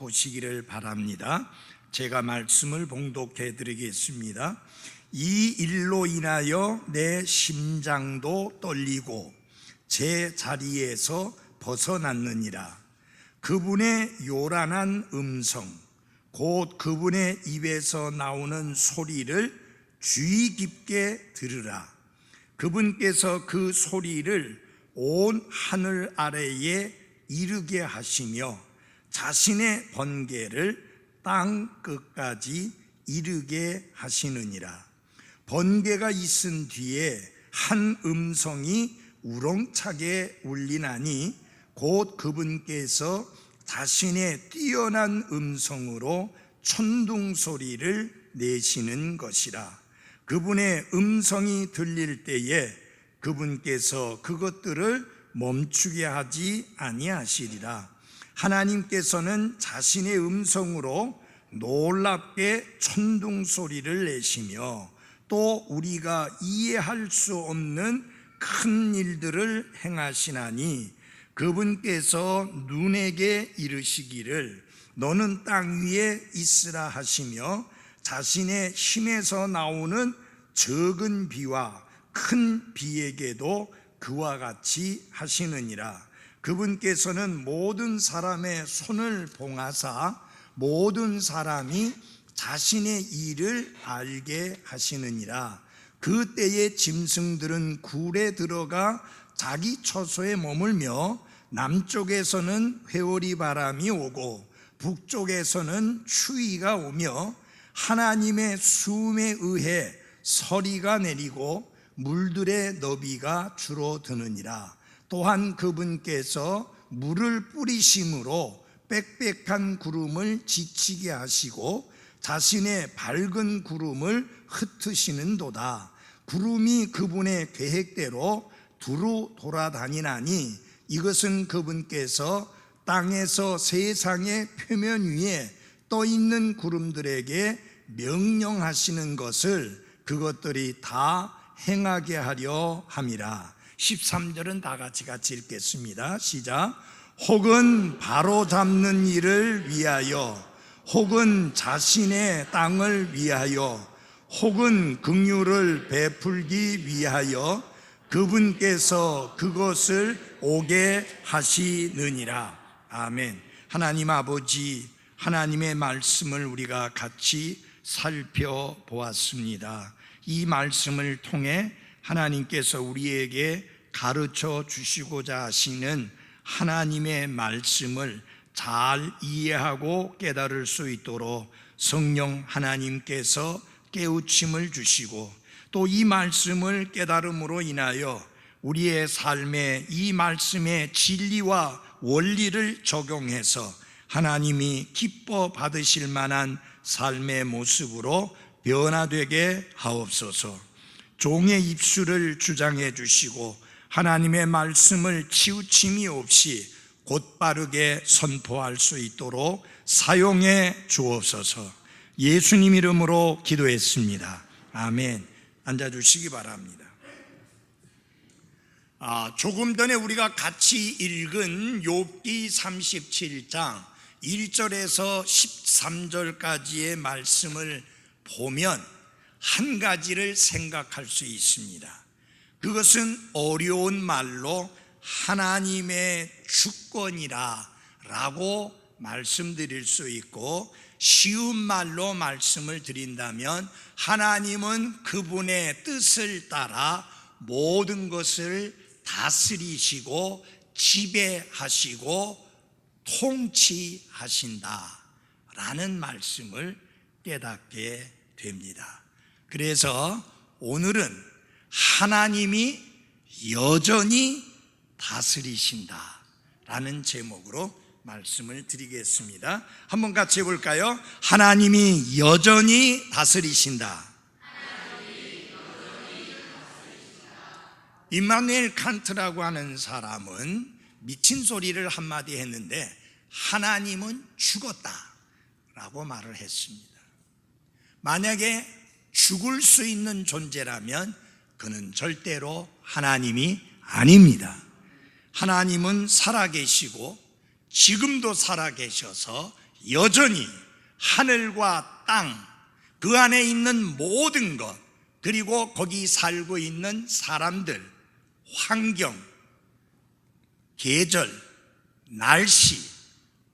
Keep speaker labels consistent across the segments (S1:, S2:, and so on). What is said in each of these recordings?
S1: 보시기를 바랍니다. 제가 말씀을 봉독해 드리겠습니다. 이 일로 인하여 내 심장도 떨리고 제 자리에서 벗어났느니라. 그분의 요란한 음성, 곧 그분의 입에서 나오는 소리를 주의 깊게 들으라. 그분께서 그 소리를 온 하늘 아래에 이르게 하시며 자신의 번개를 땅 끝까지 이르게 하시느니라. 번개가 있은 뒤에 한 음성이 우렁차게 울리나니 곧 그분께서 자신의 뛰어난 음성으로 천둥 소리를 내시는 것이라. 그분의 음성이 들릴 때에 그분께서 그것들을 멈추게 하지 아니하시리라. 하나님께서는 자신의 음성으로 놀랍게 천둥 소리를 내시며 또 우리가 이해할 수 없는 큰 일들을 행하시나니 그분께서 눈에게 이르시기를 너는 땅 위에 있으라 하시며 자신의 힘에서 나오는 적은 비와 큰 비에게도 그와 같이 하시느니라. 그분께서는 모든 사람의 손을 봉하사 모든 사람이 자신의 일을 알게 하시느니라. 그 때에 짐승들은 굴에 들어가 자기 처소에 머물며 남쪽에서는 회오리 바람이 오고 북쪽에서는 추위가 오며 하나님의 수음에 의해 서리가 내리고 물들의 너비가 줄어드느니라. 또한 그분께서 물을 뿌리심으로 빽빽한 구름을 지치게 하시고 자신의 밝은 구름을 흩으시는도다. 구름이 그분의 계획대로 두루 돌아다니나니 이것은 그분께서 땅에서 세상의 표면 위에 떠 있는 구름들에게 명령하시는 것을 그것들이 다 행하게 하려 함이라. 13절은 다 같이 읽겠습니다. 시작. 혹은 바로잡는 일을 위하여, 혹은 자신의 땅을 위하여, 혹은 긍휼을 베풀기 위하여 그분께서 그것을 오게 하시느니라. 아멘. 하나님 아버지, 하나님의 말씀을 우리가 같이 살펴보았습니다. 이 말씀을 통해 하나님께서 우리에게 가르쳐 주시고자 하시는 하나님의 말씀을 잘 이해하고 깨달을 수 있도록 성령 하나님께서 깨우침을 주시고 또 이 말씀을 깨달음으로 인하여 우리의 삶에 이 말씀의 진리와 원리를 적용해서 하나님이 기뻐 받으실 만한 삶의 모습으로 변화되게 하옵소서. 종의 입술을 주장해 주시고 하나님의 말씀을 치우침이 없이 곧바르게 선포할 수 있도록 사용해 주옵소서. 예수님 이름으로 기도했습니다. 아멘. 앉아주시기 바랍니다. 조금 전에 우리가 같이 읽은 욥기 37장 1절에서 13절까지의 말씀을 보면 한 가지를 생각할 수 있습니다. 그것은 어려운 말로 하나님의 주권이라 라고 말씀드릴 수 있고, 쉬운 말로 말씀을 드린다면 하나님은 그분의 뜻을 따라 모든 것을 다스리시고 지배하시고 통치하신다 라는 말씀을 깨닫게 됩니다. 그래서 오늘은 하나님이 여전히 다스리신다 라는 제목으로 말씀을 드리겠습니다. 한번 같이 해볼까요? 하나님이 여전히 다스리신다. 임마누엘 칸트라고 하는 사람은 미친 소리를 한마디 했는데 하나님은 죽었다 라고 말을 했습니다. 만약에 죽을 수 있는 존재라면 그는 절대로 하나님이 아닙니다. 하나님은 살아계시고 지금도 살아계셔서 여전히 하늘과 땅, 그 안에 있는 모든 것, 그리고 거기 살고 있는 사람들, 환경, 계절, 날씨,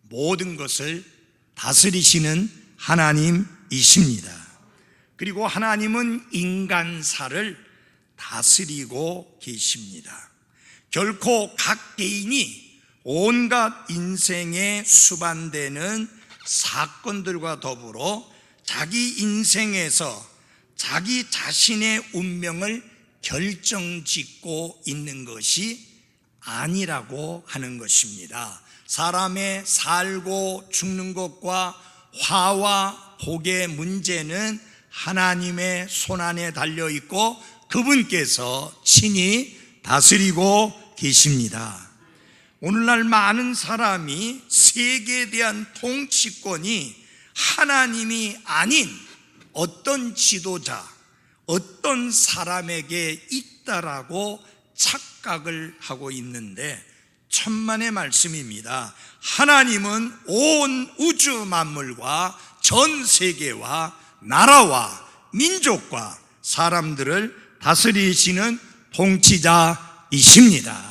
S1: 모든 것을 다스리시는 하나님이십니다. 그리고 하나님은 인간사를 다스리고 계십니다. 결코 각 개인이 온갖 인생에 수반되는 사건들과 더불어 자기 인생에서 자기 자신의 운명을 결정짓고 있는 것이 아니라고 하는 것입니다. 사람의 살고 죽는 것과 화와 복의 문제는 하나님의 손안에 달려있고 그분께서 친히 다스리고 계십니다. 오늘날 많은 사람이 세계에 대한 통치권이 하나님이 아닌 어떤 지도자, 어떤 사람에게 있다라고 착각을 하고 있는데 천만의 말씀입니다. 하나님은 온 우주 만물과 전 세계와 나라와 민족과 사람들을 다스리시는 통치자이십니다.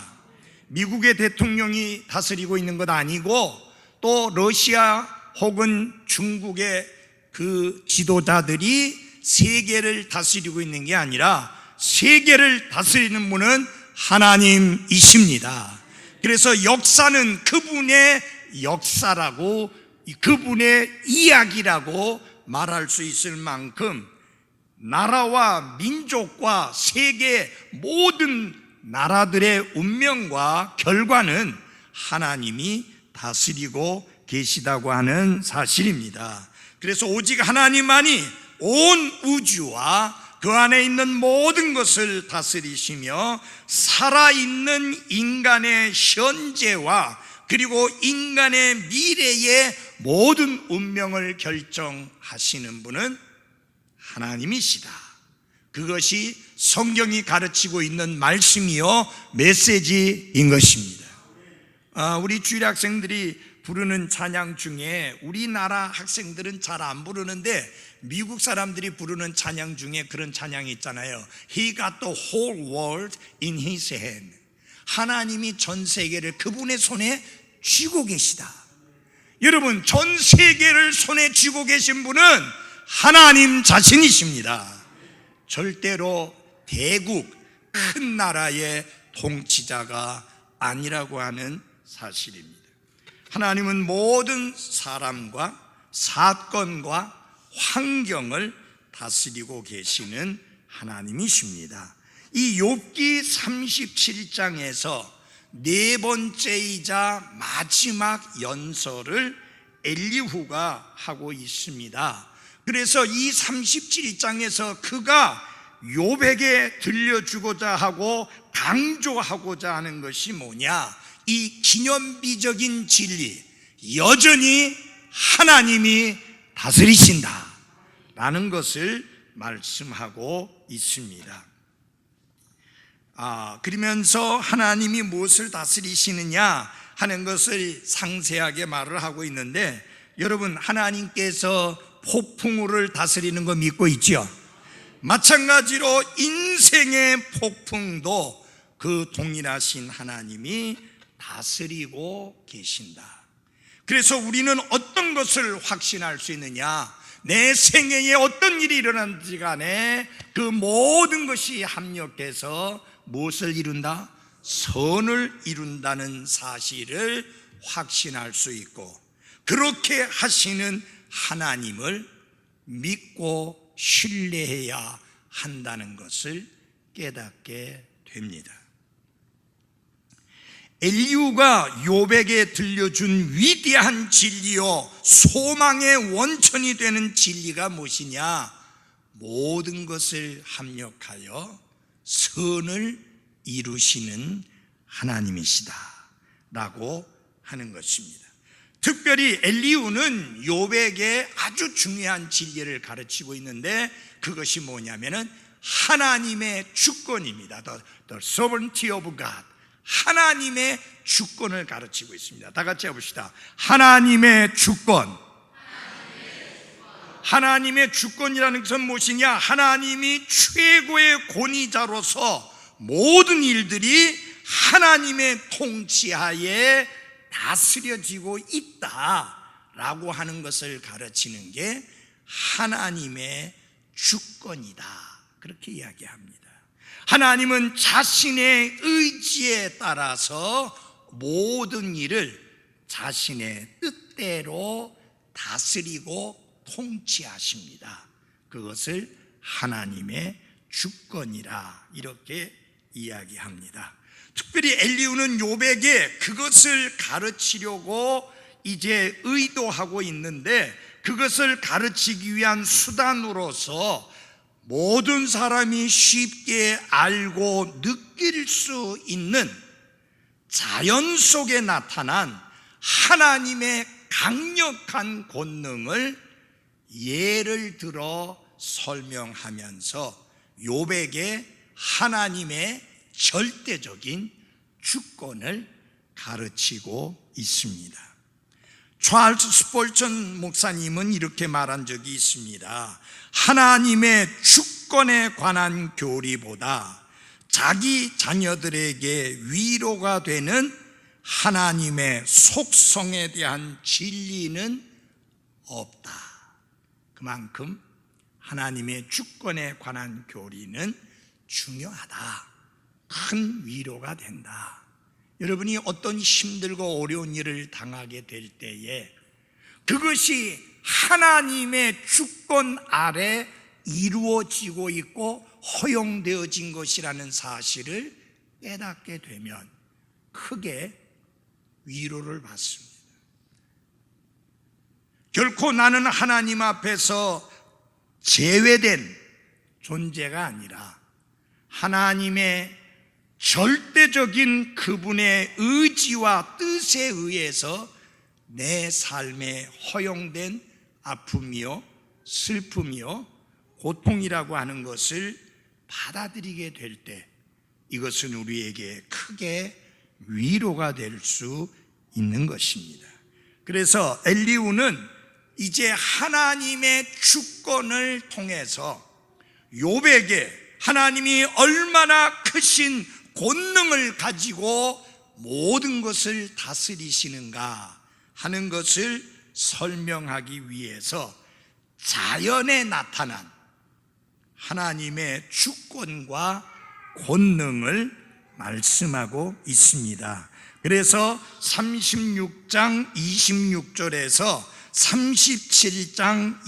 S1: 미국의 대통령이 다스리고 있는 것 아니고 또 러시아 혹은 중국의 그 지도자들이 세계를 다스리고 있는 게 아니라 세계를 다스리는 분은 하나님이십니다. 그래서 역사는 그분의 역사라고, 그분의 이야기라고 말할 수 있을 만큼 나라와 민족과 세계 모든 나라들의 운명과 결과는 하나님이 다스리고 계시다고 하는 사실입니다. 그래서 오직 하나님만이 온 우주와 그 안에 있는 모든 것을 다스리시며 살아있는 인간의 현재와 그리고 인간의 미래의 모든 운명을 결정하시는 분은 하나님이시다. 그것이 성경이 가르치고 있는 말씀이요 메시지인 것입니다. 우리 주일 학생들이 부르는 찬양 중에 우리나라 학생들은 잘 안 부르는데 미국 사람들이 부르는 찬양 중에 그런 찬양이 있잖아요. He got the whole world in his hand. 하나님이 전 세계를 그분의 손에 쥐고 계시다. 여러분, 전 세계를 손에 쥐고 계신 분은 하나님 자신이십니다. 절대로 대국, 큰 나라의 통치자가 아니라고 하는 사실입니다. 하나님은 모든 사람과 사건과 환경을 다스리고 계시는 하나님이십니다. 이 욥기 37장에서 네 번째이자 마지막 연설을 엘리후가 하고 있습니다. 그래서 이 37장에서 그가 욥에게 들려주고자 하고 강조하고자 하는 것이 뭐냐? 이 기념비적인 진리, 여전히 하나님이 다스리신다 라는 것을 말씀하고 있습니다. 그러면서 하나님이 무엇을 다스리시느냐 하는 것을 상세하게 말을 하고 있는데, 여러분, 하나님께서 폭풍우를 다스리는 거 믿고 있죠? 마찬가지로 인생의 폭풍도 그 동일하신 하나님이 다스리고 계신다. 그래서 우리는 어떤 것을 확신할 수 있느냐? 내 생애에 어떤 일이 일어나든지 간에 그 모든 것이 합력해서 무엇을 이룬다? 선을 이룬다는 사실을 확신할 수 있고, 그렇게 하시는 하나님을 믿고 신뢰해야 한다는 것을 깨닫게 됩니다. 엘리후가 욥에게 들려준 위대한 진리요 소망의 원천이 되는 진리가 무엇이냐? 모든 것을 합력하여 선을 이루시는 하나님이시다 라고 하는 것입니다. 특별히 엘리후는 욥에게 아주 중요한 진리를 가르치고 있는데, 그것이 뭐냐면은 하나님의 주권입니다. The sovereignty of God. 하나님의 주권을 가르치고 있습니다. 다 같이 해봅시다. 하나님의 주권. 하나님의 주권이라는 것은 무엇이냐? 하나님이 최고의 권위자로서 모든 일들이 하나님의 통치하에 다스려지고 있다라고 하는 것을 가르치는 게 하나님의 주권이다, 그렇게 이야기합니다. 하나님은 자신의 의지에 따라서 모든 일을 자신의 뜻대로 다스리고 통치하십니다. 그것을 하나님의 주권이라 이렇게 이야기합니다. 특별히 엘리후는 욥에게 그것을 가르치려고 이제 의도하고 있는데, 그것을 가르치기 위한 수단으로서 모든 사람이 쉽게 알고 느낄 수 있는 자연 속에 나타난 하나님의 강력한 권능을 예를 들어 설명하면서 욥에게 하나님의 절대적인 주권을 가르치고 있습니다. 찰스 스폴전 목사님은 이렇게 말한 적이 있습니다. 하나님의 주권에 관한 교리보다 자기 자녀들에게 위로가 되는 하나님의 속성에 대한 진리는 없다. 그만큼 하나님의 주권에 관한 교리는 중요하다. 큰 위로가 된다. 여러분이 어떤 힘들고 어려운 일을 당하게 될 때에 그것이 하나님의 주권 아래 이루어지고 있고 허용되어진 것이라는 사실을 깨닫게 되면 크게 위로를 받습니다. 결코 나는 하나님 앞에서 제외된 존재가 아니라 하나님의 절대적인 그분의 의지와 뜻에 의해서 내 삶에 허용된 아픔이요, 슬픔이요, 고통이라고 하는 것을 받아들이게 될 때 이것은 우리에게 크게 위로가 될 수 있는 것입니다. 그래서 엘리후는 이제 하나님의 주권을 통해서 욥에게 하나님이 얼마나 크신 권능을 가지고 모든 것을 다스리시는가 하는 것을 설명하기 위해서 자연에 나타난 하나님의 주권과 권능을 말씀하고 있습니다. 그래서 36장 26절에서 37장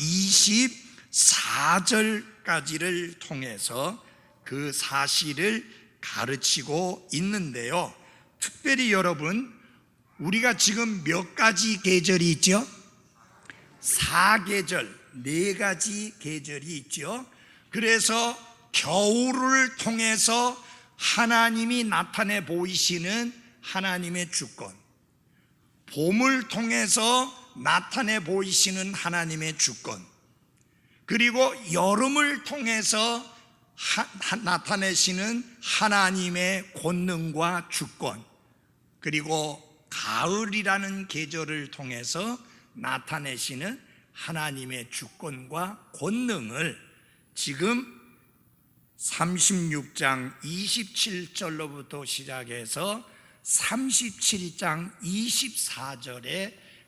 S1: 24절까지를 통해서 그 사실을 가르치고 있는데요. 특별히 여러분, 우리가 지금 몇 가지 계절이 있죠? 4계절, 4가지 계절이 있죠. 그래서 겨울을 통해서 하나님이 나타내 보이시는 하나님의 주권, 봄을 통해서 나타내 보이시는 하나님의 주권, 그리고 여름을 통해서 나타내시는 하나님의 권능과 주권, 그리고 가을이라는 계절을 통해서 나타내시는 하나님의 주권과 권능을 지금 36장 27절로부터 시작해서 37장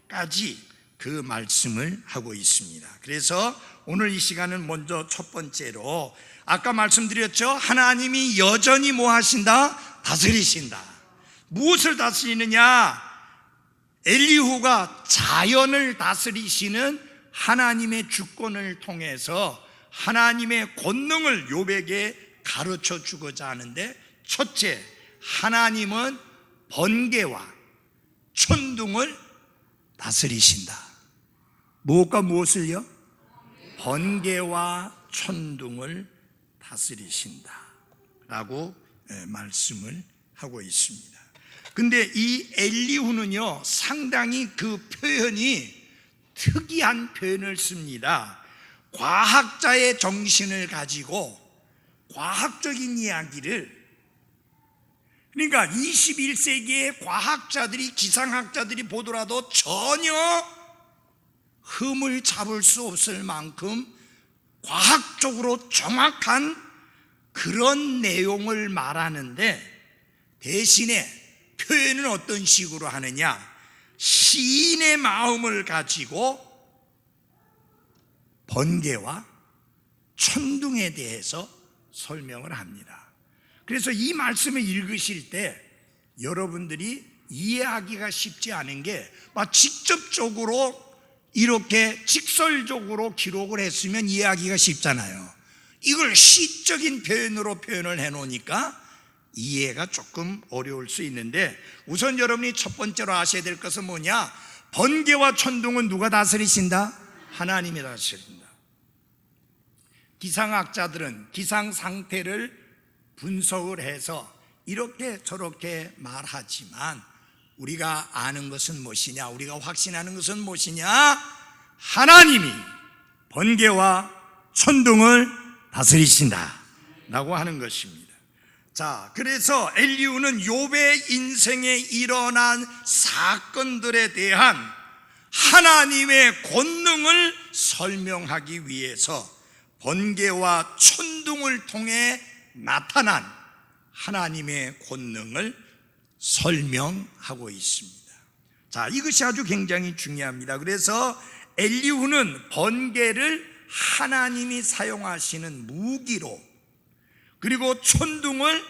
S1: 24절에까지 그 말씀을 하고 있습니다. 그래서 오늘 이 시간은 먼저 첫 번째로 아까 말씀드렸죠. 하나님이 여전히 뭐 하신다? 다스리신다. 무엇을 다스리느냐? 엘리후가 자연을 다스리시는 하나님의 주권을 통해서 하나님의 권능을 욥에게 가르쳐 주고자 하는데, 첫째, 하나님은 번개와 천둥을 다스리신다. 무엇과 무엇을요? 번개와 천둥을 다스리신다 라고 말씀을 하고 있습니다. 근데 이 엘리후는요, 상당히 그 표현이 특이한 표현을 씁니다. 과학자의 정신을 가지고 과학적인 이야기를, 그러니까 21세기의 과학자들이, 기상학자들이 보더라도 전혀 흠을 잡을 수 없을 만큼 과학적으로 정확한 그런 내용을 말하는데, 대신에 표현은 어떤 식으로 하느냐? 시인의 마음을 가지고 번개와 천둥에 대해서 설명을 합니다. 그래서 이 말씀을 읽으실 때 여러분들이 이해하기가 쉽지 않은 게, 막 직접적으로 이렇게 직설적으로 기록을 했으면 이해하기가 쉽잖아요. 이걸 시적인 표현으로 표현을 해놓으니까 이해가 조금 어려울 수 있는데, 우선 여러분이 첫 번째로 아셔야 될 것은 뭐냐? 번개와 천둥은 누가 다스리신다? 하나님이 다스린다. 기상학자들은 기상 상태를 분석을 해서 이렇게 저렇게 말하지만, 우리가 아는 것은 무엇이냐? 우리가 확신하는 것은 무엇이냐? 하나님이 번개와 천둥을 다스리신다 라고 하는 것입니다. 자, 그래서 엘리후는 욥의 인생에 일어난 사건들에 대한 하나님의 권능을 설명하기 위해서 번개와 천둥을 통해 나타난 하나님의 권능을 설명하고 있습니다. 자, 이것이 아주 굉장히 중요합니다. 그래서 엘리후는 번개를 하나님이 사용하시는 무기로, 그리고 천둥을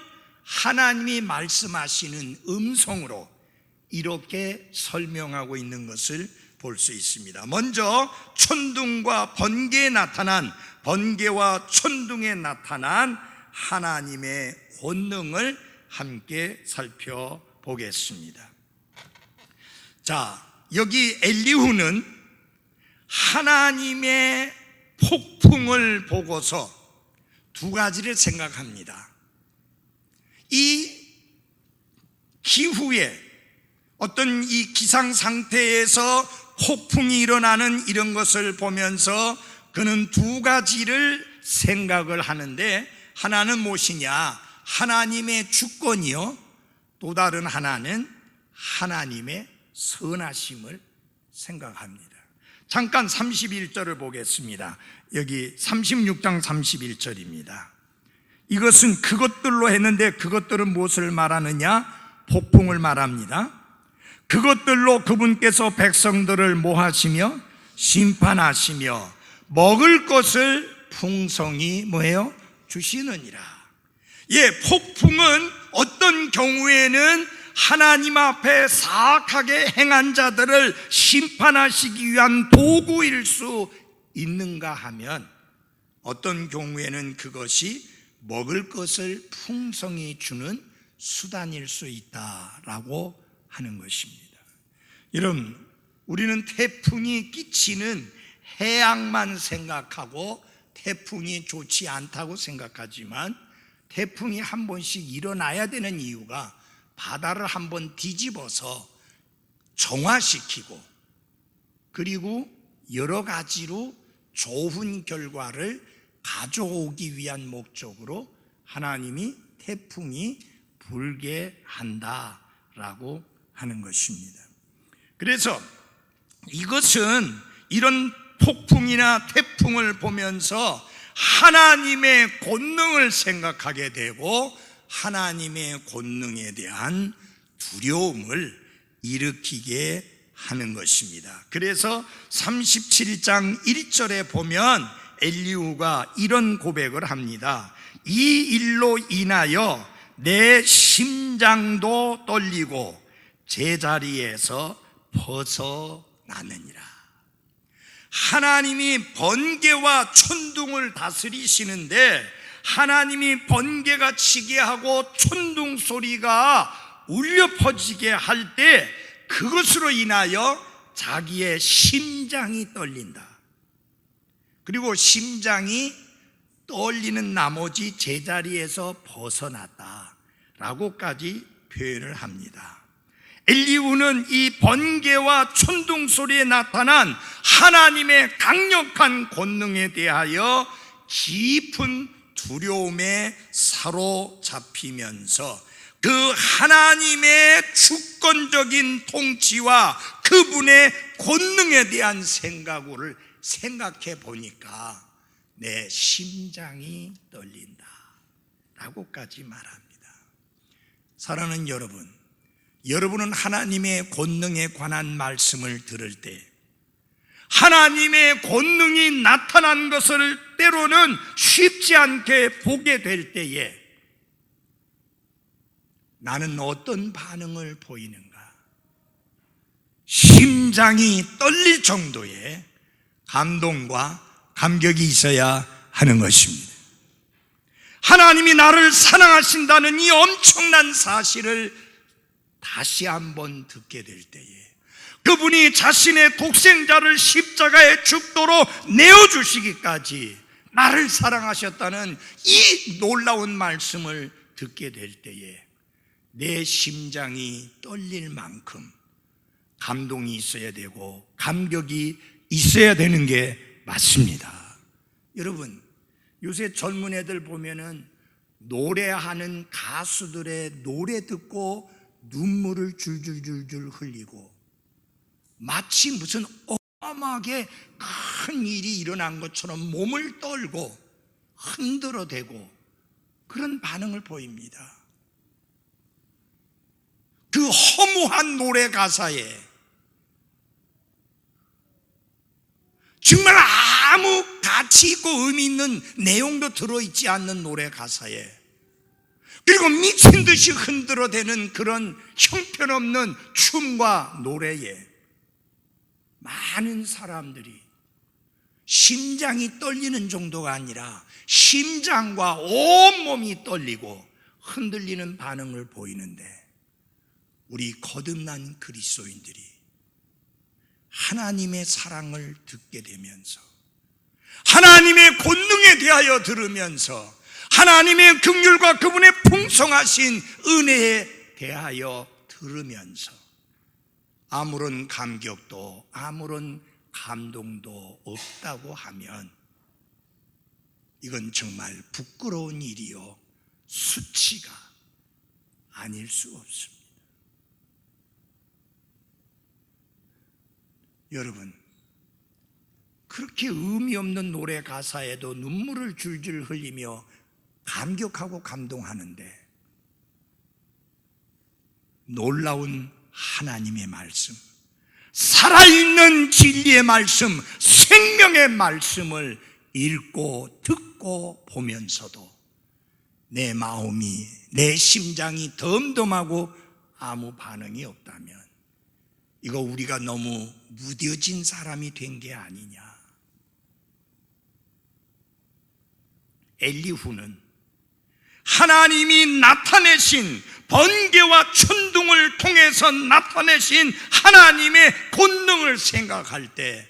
S1: 하나님이 말씀하시는 음성으로 이렇게 설명하고 있는 것을 볼 수 있습니다. 먼저 천둥과 번개에 나타난, 번개와 천둥에 나타난 하나님의 권능을 함께 살펴보겠습니다. 자, 여기 엘리후는 하나님의 폭풍을 보고서 두 가지를 생각합니다. 이 기후에, 어떤 이 기상 상태에서 폭풍이 일어나는 이런 것을 보면서 그는 두 가지를 생각을 하는데, 하나는 무엇이냐? 하나님의 주권이요, 또 다른 하나는 하나님의 선하심을 생각합니다. 잠깐 31절을 보겠습니다. 여기 36장 31절입니다. 이것은 그것들로 했는데, 그것들은 무엇을 말하느냐? 폭풍을 말합니다. 그것들로 그분께서 백성들을 모하시며 심판하시며 먹을 것을 풍성히 뭐예요? 주시느니라. 예, 폭풍은 어떤 경우에는 하나님 앞에 사악하게 행한 자들을 심판하시기 위한 도구일 수 있는가 하면, 어떤 경우에는 그것이 먹을 것을 풍성히 주는 수단일 수 있다라고 하는 것입니다. 여러분, 우리는 태풍이 끼치는 해악만 생각하고 태풍이 좋지 않다고 생각하지만, 태풍이 한 번씩 일어나야 되는 이유가 바다를 한번 뒤집어서 정화시키고, 그리고 여러 가지로 좋은 결과를 가져오기 위한 목적으로 하나님이 태풍이 불게 한다라고 하는 것입니다. 그래서 이것은, 이런 폭풍이나 태풍을 보면서 하나님의 권능을 생각하게 되고 하나님의 권능에 대한 두려움을 일으키게 하는 것입니다. 그래서 37장 1절에 보면 엘리후가 이런 고백을 합니다. 이 일로 인하여 내 심장도 떨리고 제자리에서 벗어나느니라. 하나님이 번개와 천둥을 다스리시는데, 하나님이 번개가 치게 하고 천둥 소리가 울려 퍼지게 할 때 그것으로 인하여 자기의 심장이 떨린다. 그리고 심장이 떨리는 나머지 제자리에서 벗어났다라고까지 표현을 합니다. 엘리후는 이 번개와 천둥 소리에 나타난 하나님의 강력한 권능에 대하여 깊은 두려움에 사로잡히면서 그 하나님의 주권적인 통치와 그분의 권능에 대한 생각을 생각해 보니까 내 심장이 떨린다 라고까지 말합니다. 사랑하는 여러분, 여러분은 하나님의 권능에 관한 말씀을 들을 때 하나님의 권능이 나타난 것을 때로는 쉽지 않게 보게 될 때에 나는 어떤 반응을 보이는가? 심장이 떨릴 정도의 감동과 감격이 있어야 하는 것입니다. 하나님이 나를 사랑하신다는 이 엄청난 사실을 다시 한번 듣게 될 때에 그분이 자신의 독생자를 십자가에 죽도록 내어주시기까지 나를 사랑하셨다는 이 놀라운 말씀을 듣게 될 때에 내 심장이 떨릴 만큼 감동이 있어야 되고 감격이 있어야 되는 게 맞습니다. 여러분, 요새 젊은 애들 보면은 노래하는 가수들의 노래 듣고 눈물을 줄줄줄줄 흘리고 마치 무슨 어마어마하게 큰 일이 일어난 것처럼 몸을 떨고 흔들어대고 그런 반응을 보입니다. 그 허무한 노래 가사에 정말 아무 가치 있고 의미 있는 내용도 들어있지 않는 노래 가사에 그리고 미친 듯이 흔들어대는 그런 형편없는 춤과 노래에 많은 사람들이 심장이 떨리는 정도가 아니라 심장과 온몸이 떨리고 흔들리는 반응을 보이는데 우리 거듭난 그리스도인들이 하나님의 사랑을 듣게 되면서 하나님의 권능에 대하여 들으면서 하나님의 긍휼과 그분의 풍성하신 은혜에 대하여 들으면서 아무런 감격도 아무런 감동도 없다고 하면 이건 정말 부끄러운 일이요 수치가 아닐 수 없습니다. 여러분, 그렇게 의미 없는 노래 가사에도 눈물을 줄줄 흘리며 감격하고 감동하는데 놀라운 하나님의 말씀, 살아있는 진리의 말씀, 생명의 말씀을 읽고 듣고 보면서도 내 마음이, 내 심장이 덤덤하고 아무 반응이 없다면 이거 우리가 너무 무뎌진 사람이 된 게 아니냐. 엘리후는 하나님이 나타내신 번개와 천둥을 통해서 나타내신 하나님의 권능을 생각할 때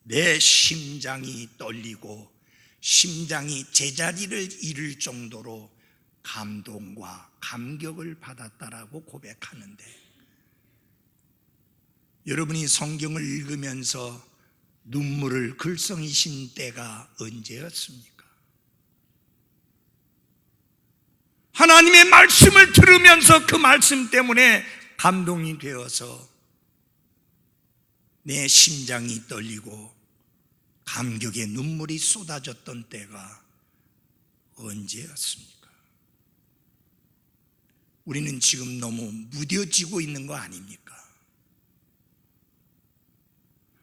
S1: 내 심장이 떨리고 심장이 제자리를 잃을 정도로 감동과 감격을 받았다라고 고백하는데 여러분이 성경을 읽으면서 눈물을 글썽이신 때가 언제였습니까? 하나님의 말씀을 들으면서 그 말씀 때문에 감동이 되어서 내 심장이 떨리고 감격의 눈물이 쏟아졌던 때가 언제였습니까? 우리는 지금 너무 무뎌지고 있는 거 아닙니까?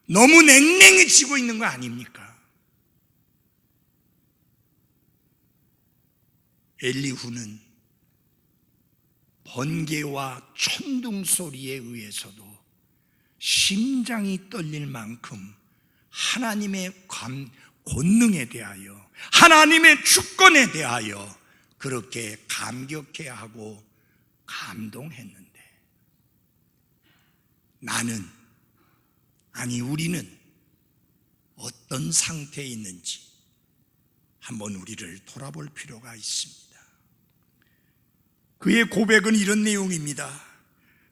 S1: 너무 냉랭해지고 있는 거 아닙니까? 엘리후는 번개와 천둥 소리에 의해서도 심장이 떨릴 만큼 하나님의 권능에 대하여 하나님의 주권에 대하여 그렇게 감격해하고 감동했는데 나는 아니 우리는 어떤 상태에 있는지 한번 우리를 돌아볼 필요가 있습니다. 그의 고백은 이런 내용입니다.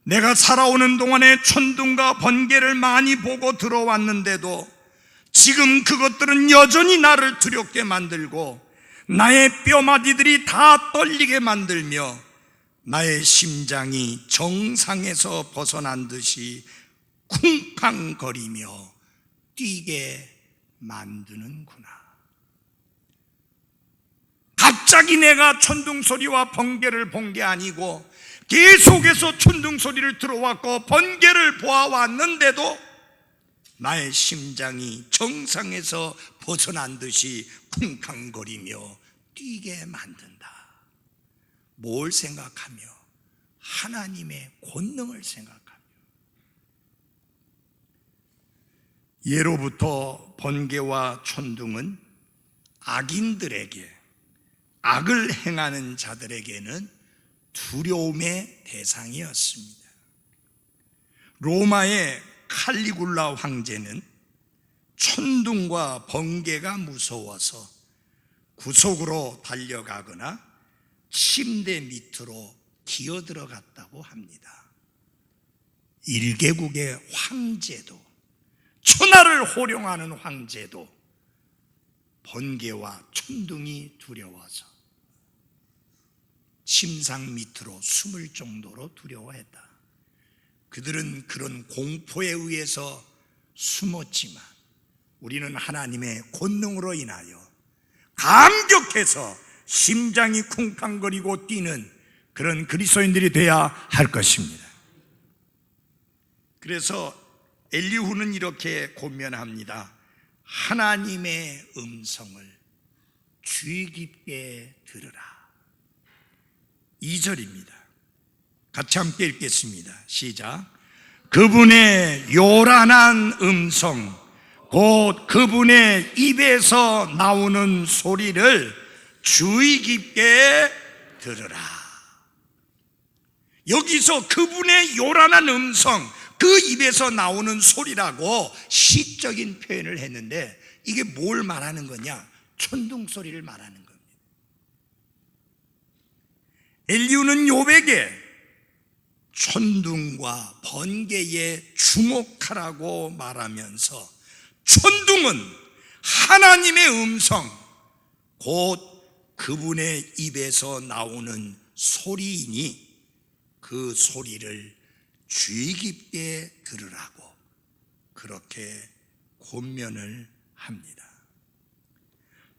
S1: 내가 살아오는 동안에 천둥과 번개를 많이 보고 들어왔는데도 지금 그것들은 여전히 나를 두렵게 만들고 나의 뼈마디들이 다 떨리게 만들며 나의 심장이 정상에서 벗어난 듯이 쿵쾅거리며 뛰게 만드는구나. 갑자기 내가 천둥소리와 번개를 본 게 아니고 계속해서 천둥소리를 들어왔고 번개를 보아왔는데도 나의 심장이 정상에서 벗어난 듯이 쿵쾅거리며 뛰게 만든다. 뭘 생각하며? 하나님의 권능을 생각하며. 예로부터 번개와 천둥은 악인들에게, 악을 행하는 자들에게는 두려움의 대상이었습니다. 로마의 칼리굴라 황제는 천둥과 번개가 무서워서 구석으로 달려가거나 침대 밑으로 기어들어갔다고 합니다. 일개국의 황제도, 천하를 호령하는 황제도 번개와 천둥이 두려워서 침상 밑으로 숨을 정도로 두려워했다. 그들은 그런 공포에 의해서 숨었지만 우리는 하나님의 권능으로 인하여 감격해서 심장이 쿵쾅거리고 뛰는 그런 그리스도인들이 되어야 할 것입니다. 그래서 엘리후는 이렇게 권면합니다. 하나님의 음성을 주의 깊게 들으라. 2절입니다. 같이 함께 읽겠습니다. 시작. 그분의 요란한 음성, 곧 그분의 입에서 나오는 소리를 주의 깊게 들으라. 여기서 그분의 요란한 음성, 그 입에서 나오는 소리라고 시적인 표현을 했는데 이게 뭘 말하는 거냐? 천둥 소리를 말하는 겁니다. 엘리후는 욥에게 천둥과 번개에 주목하라고 말하면서 천둥은 하나님의 음성, 곧 그분의 입에서 나오는 소리이니 그 소리를 주의 깊게 들으라고 그렇게 권면을 합니다.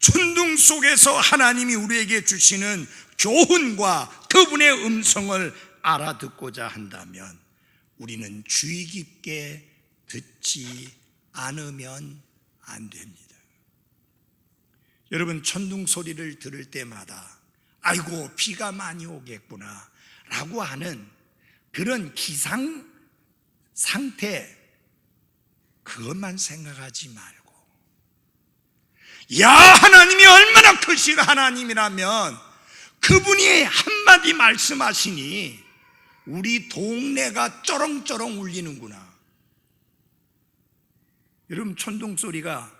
S1: 천둥 속에서 하나님이 우리에게 주시는 교훈과 그분의 음성을 알아듣고자 한다면 우리는 주의 깊게 듣지 않으면 안 됩니다. 여러분, 천둥 소리를 들을 때마다 아이고 비가 많이 오겠구나 라고 하는 그런 기상 상태, 그것만 생각하지 말고, 야, 하나님이 얼마나 크신 하나님이라면 그분이 한마디 말씀하시니 우리 동네가 쩌렁쩌렁 울리는구나. 여러분, 천둥 소리가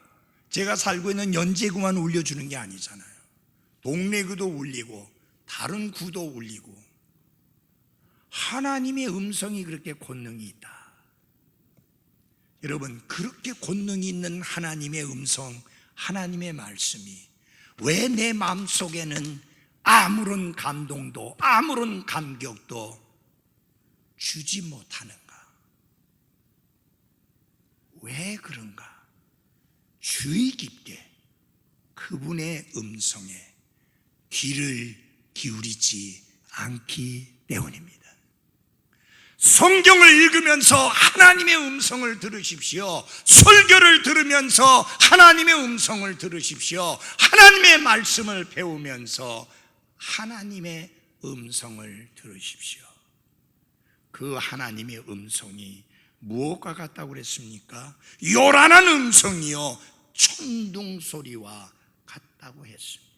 S1: 제가 살고 있는 연제구만 울려주는 게 아니잖아요. 동네 구도 울리고 다른 구도 울리고, 하나님의 음성이 그렇게 권능이 있다. 여러분, 그렇게 권능이 있는 하나님의 음성, 하나님의 말씀이 왜 내 마음속에는 아무런 감동도 아무런 감격도 주지 못하는가? 왜 그런가? 주의 깊게 그분의 음성에 귀를 기울이지 않기 때문입니다. 성경을 읽으면서 하나님의 음성을 들으십시오. 설교를 들으면서 하나님의 음성을 들으십시오. 하나님의 말씀을 배우면서 하나님의 음성을 들으십시오. 그 하나님의 음성이 무엇과 같다고 그랬습니까? 요란한 음성이요 천둥 소리와 같다고 했습니다.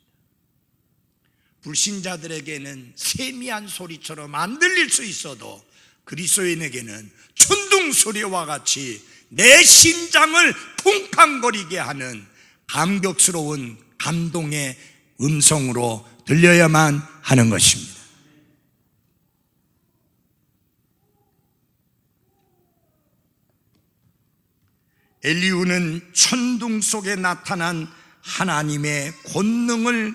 S1: 불신자들에게는 세미한 소리처럼 안 들릴 수 있어도 그리스도인에게는 천둥 소리와 같이 내 심장을 쿵쾅거리게 하는 감격스러운 감동의 음성으로 들려야만 하는 것입니다. 엘리후는 천둥 속에 나타난 하나님의 권능을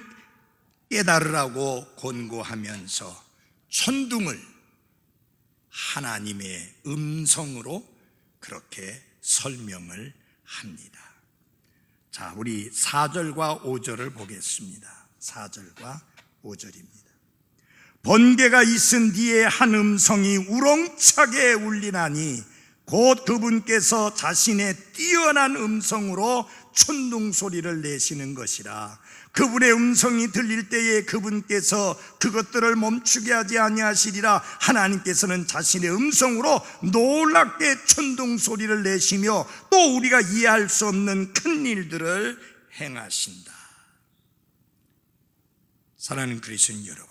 S1: 깨달으라고 권고하면서 천둥을 하나님의 음성으로 그렇게 설명을 합니다. 자, 우리 4절과 5절을 보겠습니다. 4절과 5절입니다. 번개가 있은 뒤에 한 음성이 우렁차게 울리나니 곧 그분께서 자신의 뛰어난 음성으로 천둥 소리를 내시는 것이라. 그분의 음성이 들릴 때에 그분께서 그것들을 멈추게 하지 아니하시리라. 하나님께서는 자신의 음성으로 놀랍게 천둥 소리를 내시며 또 우리가 이해할 수 없는 큰 일들을 행하신다. 사랑하는 그리스도인 여러분,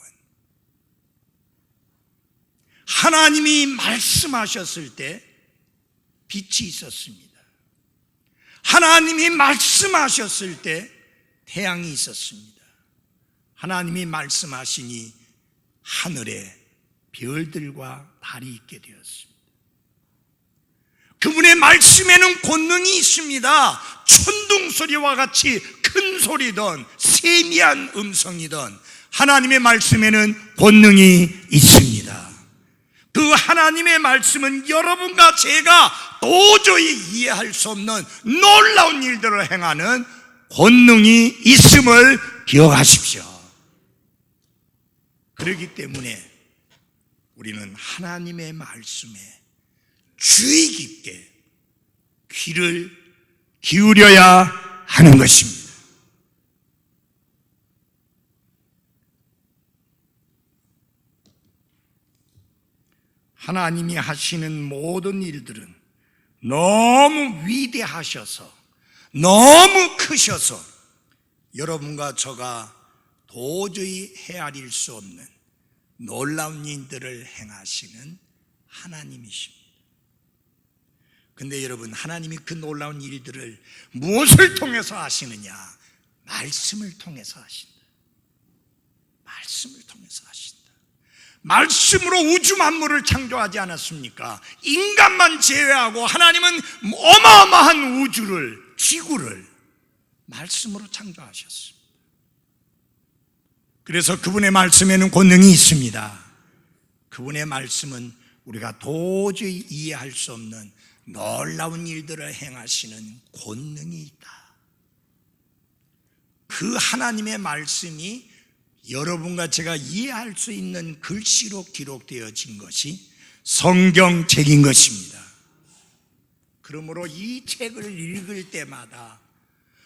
S1: 하나님이 말씀하셨을 때 빛이 있었습니다. 하나님이 말씀하셨을 때 태양이 있었습니다. 하나님이 말씀하시니 하늘에 별들과 달이 있게 되었습니다. 그분의 말씀에는 권능이 있습니다. 천둥 소리와 같이 큰 소리든 세미한 음성이든 하나님의 말씀에는 권능이 있습니다. 그 하나님의 말씀은 여러분과 제가 도저히 이해할 수 없는 놀라운 일들을 행하는 권능이 있음을 기억하십시오. 그렇기 때문에 우리는 하나님의 말씀에 주의 깊게 귀를 기울여야 하는 것입니다. 하나님이 하시는 모든 일들은 너무 위대하셔서 너무 크셔서 여러분과 저가 도저히 헤아릴 수 없는 놀라운 일들을 행하시는 하나님이십니다. 근데 여러분, 하나님이 그 놀라운 일들을 무엇을 통해서 하시느냐? 말씀을 통해서 하신다. 말씀을 통해서 하신다. 말씀으로 우주 만물을 창조하지 않았습니까? 인간만 제외하고 하나님은 어마어마한 우주를, 지구를 말씀으로 창조하셨습니다. 그래서 그분의 말씀에는 권능이 있습니다. 그분의 말씀은 우리가 도저히 이해할 수 없는 놀라운 일들을 행하시는 권능이 있다. 그 하나님의 말씀이 여러분과 제가 이해할 수 있는 글씨로 기록되어진 것이 성경책인 것입니다. 그러므로 이 책을 읽을 때마다,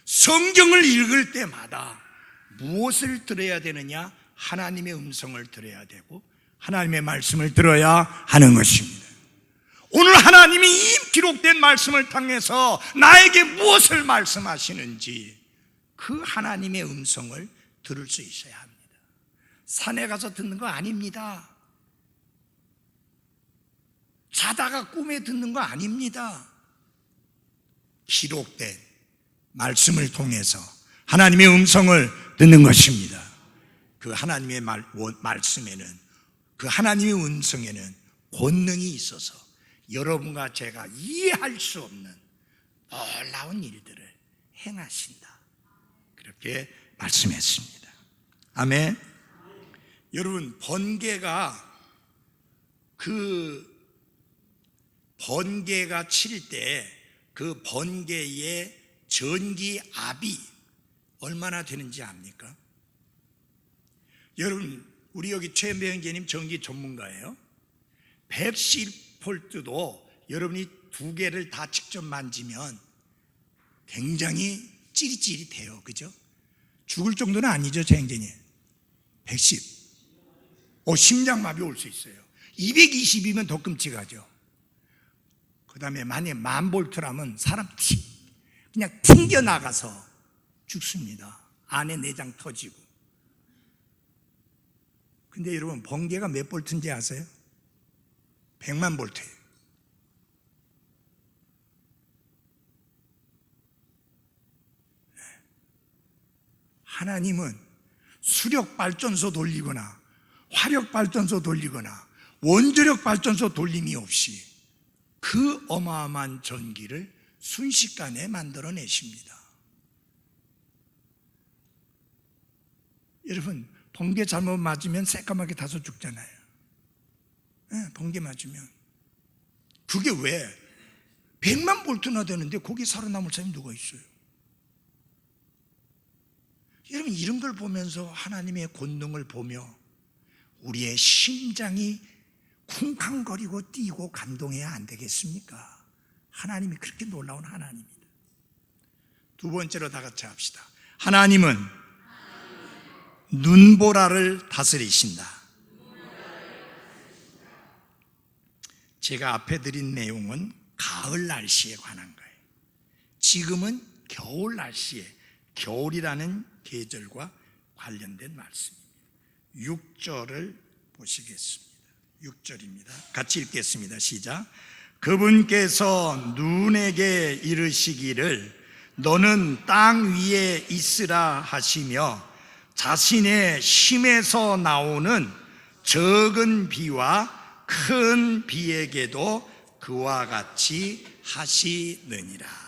S1: 성경을 읽을 때마다 무엇을 들어야 되느냐? 하나님의 음성을 들어야 되고 하나님의 말씀을 들어야 하는 것입니다. 오늘 하나님이 이 기록된 말씀을 통해서 나에게 무엇을 말씀하시는지 그 하나님의 음성을 들을 수 있어야 합니다. 산에 가서 듣는 거 아닙니다. 자다가 꿈에 듣는 거 아닙니다. 기록된 말씀을 통해서 하나님의 음성을 듣는 것입니다. 그 하나님의 말씀에는, 그 하나님의 음성에는 권능이 있어서 여러분과 제가 이해할 수 없는 놀라운 일들을 행하신다. 그렇게 말씀했습니다. 아멘. 여러분, 번개가 칠 때 그 번개의 전기압이 얼마나 되는지 압니까? 여러분, 우리 여기 최현배 형제님 전기 전문가예요. 110볼트도 여러분이 두 개를 다 직접 만지면 굉장히 찌릿찌릿해요. 그죠? 죽을 정도는 아니죠, 제 형제님. 110. 심장마비 올 수 있어요. 220이면 더 끔찍하죠. 그 다음에 만약에 10,000볼트라면 사람 그냥 튕겨나가서 죽습니다. 안에 내장 터지고. 근데 여러분, 번개가 몇 볼트인지 아세요? 100만 볼트예요. 하나님은 수력발전소 돌리거나 화력발전소 돌리거나 원자력발전소 돌림이 없이 그 어마어마한 전기를 순식간에 만들어내십니다. 여러분, 번개 잘못 맞으면 새까맣게 타서 죽잖아요. 번개 맞으면. 그게 왜? 100만 볼트나 되는데 거기 살아남을 사람이 누가 있어요? 여러분, 이런 걸 보면서 하나님의 권능을 보며 우리의 심장이 쿵쾅거리고 뛰고 감동해야 안 되겠습니까? 하나님이 그렇게 놀라운 하나님입니다. 두 번째로 다 같이 합시다. 하나님은 눈보라를 다스리신다. 제가 앞에 드린 내용은 가을 날씨에 관한 거예요. 지금은 겨울 날씨에, 겨울이라는 계절과 관련된 말씀입니다. 6절을 보시겠습니다. 6절입니다. 같이 읽겠습니다. 시작. 그분께서 눈에게 이르시기를 너는 땅 위에 있으라 하시며 자신의 힘에서 나오는 적은 비와 큰 비에게도 그와 같이 하시느니라.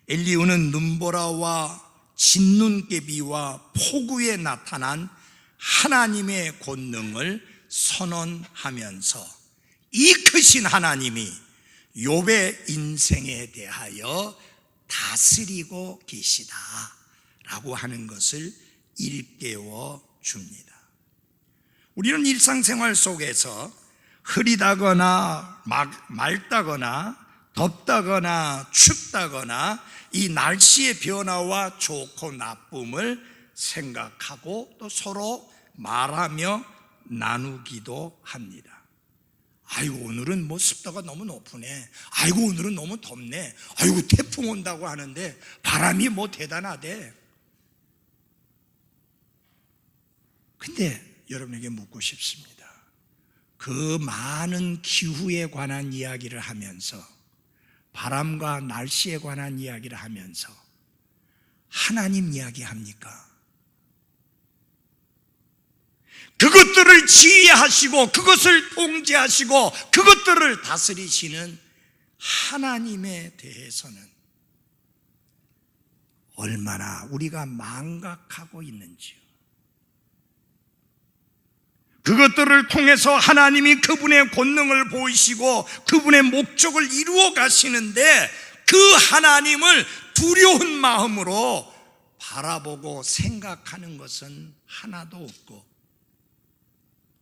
S1: 엘리후는 눈보라와 진눈깨비와 폭우에 나타난 하나님의 권능을 선언하면서 이 크신 하나님이 욥의 인생에 대하여 다스리고 계시다라고 하는 것을 일깨워 줍니다. 우리는 일상생활 속에서 흐리다거나 맑다거나 덥다거나 춥다거나 이 날씨의 변화와 좋고 나쁨을 생각하고 또 서로 말하며 나누기도 합니다. 아이고, 오늘은 뭐 습도가 너무 높으네. 아이고, 오늘은 너무 덥네. 아이고, 태풍 온다고 하는데 바람이 뭐 대단하대. 근데 여러분에게 묻고 싶습니다. 그 많은 기후에 관한 이야기를 하면서, 바람과 날씨에 관한 이야기를 하면서 하나님 이야기합니까? 그것들을 지휘하시고 그것을 통제하시고 그것들을 다스리시는 하나님에 대해서는 얼마나 우리가 망각하고 있는지요. 그것들을 통해서 하나님이 그분의 권능을 보이시고 그분의 목적을 이루어 가시는데 그 하나님을 두려운 마음으로 바라보고 생각하는 것은 하나도 없고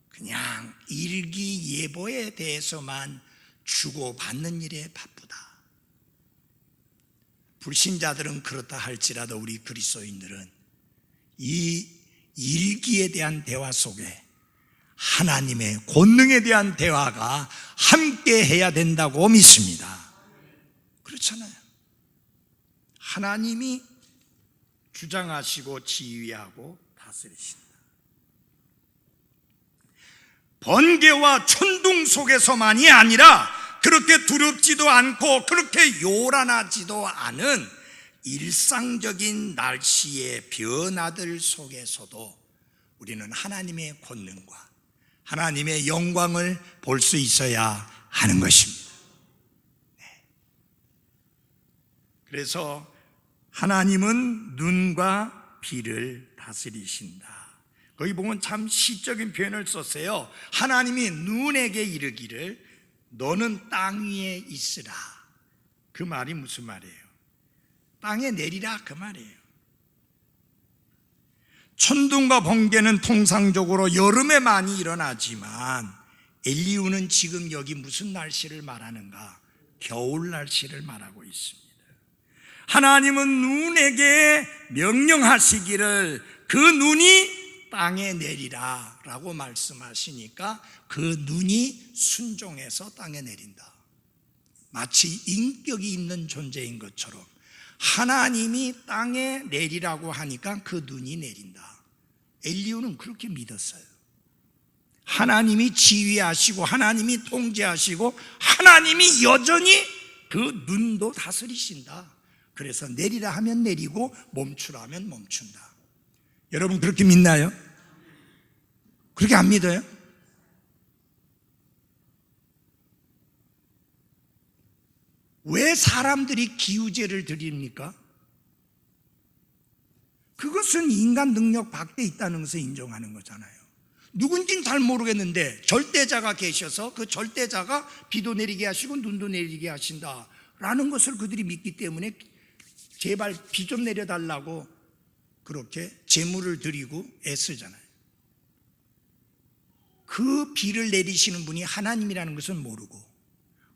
S1: 그냥 일기예보에 대해서만 주고받는 일에 바쁘다. 불신자들은 그렇다 할지라도 우리 그리스도인들은 이 일기에 대한 대화 속에 하나님의 권능에 대한 대화가 함께 해야 된다고 믿습니다. 그렇잖아요. 하나님이 주장하시고 지휘하고 다스리신다. 번개와 천둥 속에서만이 아니라 그렇게 두렵지도 않고 그렇게 요란하지도 않은 일상적인 날씨의 변화들 속에서도 우리는 하나님의 권능과 하나님의 영광을 볼 수 있어야 하는 것입니다. 그래서 하나님은 눈과 비를 다스리신다. 거기 보면 참 시적인 표현을 썼어요. 하나님이 눈에게 이르기를 너는 땅 위에 있으라. 그 말이 무슨 말이에요? 땅에 내리라 그 말이에요. 천둥과 번개는 통상적으로 여름에 많이 일어나지만 엘리후는 지금 여기 무슨 날씨를 말하는가? 겨울 날씨를 말하고 있습니다. 하나님은 눈에게 명령하시기를 그 눈이 땅에 내리라 라고 말씀하시니까 그 눈이 순종해서 땅에 내린다. 마치 인격이 있는 존재인 것처럼 하나님이 땅에 내리라고 하니까 그 눈이 내린다. 엘리후는 그렇게 믿었어요. 하나님이 지휘하시고 하나님이 통제하시고 하나님이 여전히 그 눈도 다스리신다. 그래서 내리라 하면 내리고 멈추라 하면 멈춘다. 여러분 그렇게 믿나요? 그렇게 안 믿어요? 왜 사람들이 기우제를 드립니까? 그것은 인간 능력 밖에 있다는 것을 인정하는 거잖아요. 누군지는 잘 모르겠는데 절대자가 계셔서 그 절대자가 비도 내리게 하시고 눈도 내리게 하신다라는 것을 그들이 믿기 때문에 제발 비 좀 내려달라고 그렇게 제물을 드리고 애쓰잖아요. 그 비를 내리시는 분이 하나님이라는 것은 모르고,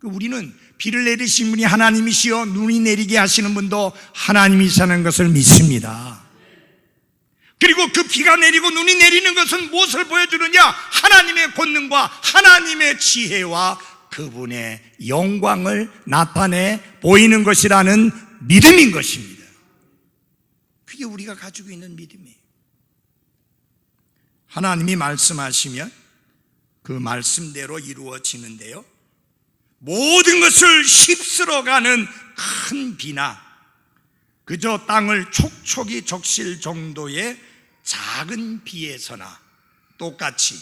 S1: 우리는 비를 내리신 분이 하나님이시여 눈이 내리게 하시는 분도 하나님이시라는 것을 믿습니다. 그리고 그 비가 내리고 눈이 내리는 것은 무엇을 보여주느냐? 하나님의 권능과 하나님의 지혜와 그분의 영광을 나타내 보이는 것이라는 믿음인 것입니다. 그게 우리가 가지고 있는 믿음이에요. 하나님이 말씀하시면 그 말씀대로 이루어지는데요, 모든 것을 휩쓸어가는 큰 비나 그저 땅을 촉촉이 적실 정도의 작은 비에서나 똑같이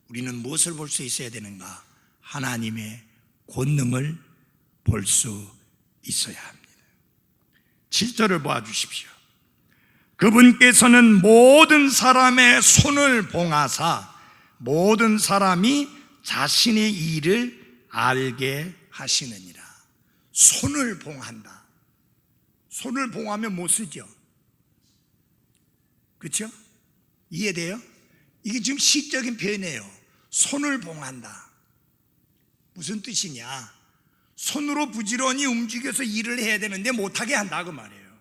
S1: 우리는 무엇을 볼 수 있어야 되는가? 하나님의 권능을 볼 수 있어야 합니다. 7절을 보아주십시오. 그분께서는 모든 사람의 손을 봉하사 모든 사람이 자신의 일을 알게 하시느니라. 손을 봉한다. 손을 봉하면 못 쓰죠. 그렇죠? 이해돼요? 이게 지금 시적인 표현이에요. 손을 봉한다. 무슨 뜻이냐? 손으로 부지런히 움직여서 일을 해야 되는데 못하게 한다 그 말이에요.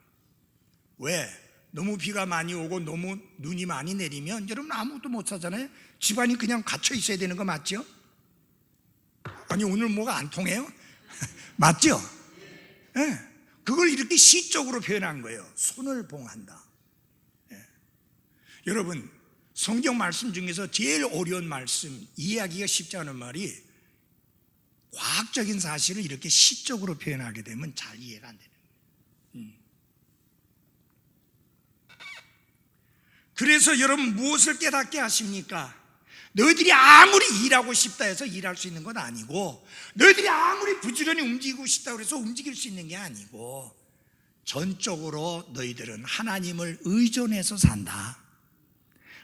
S1: 왜? 너무 비가 많이 오고 너무 눈이 많이 내리면 여러분 아무것도 못 하잖아요. 집안이 그냥 갇혀 있어야 되는 거 맞죠? 아니 오늘 뭐가 안 통해요? 맞죠? 네. 그걸 이렇게 시적으로 표현한 거예요. 손을 봉한다. 네. 여러분 성경 말씀 중에서 제일 어려운 말씀, 이해하기가 쉽지 않은 말이 과학적인 사실을 이렇게 시적으로 표현하게 되면 잘 이해가 안 되는 거예요. 그래서 여러분 무엇을 깨닫게 하십니까? 너희들이 아무리 일하고 싶다 해서 일할 수 있는 건 아니고, 너희들이 아무리 부지런히 움직이고 싶다고 해서 움직일 수 있는 게 아니고, 전적으로 너희들은 하나님을 의존해서 산다.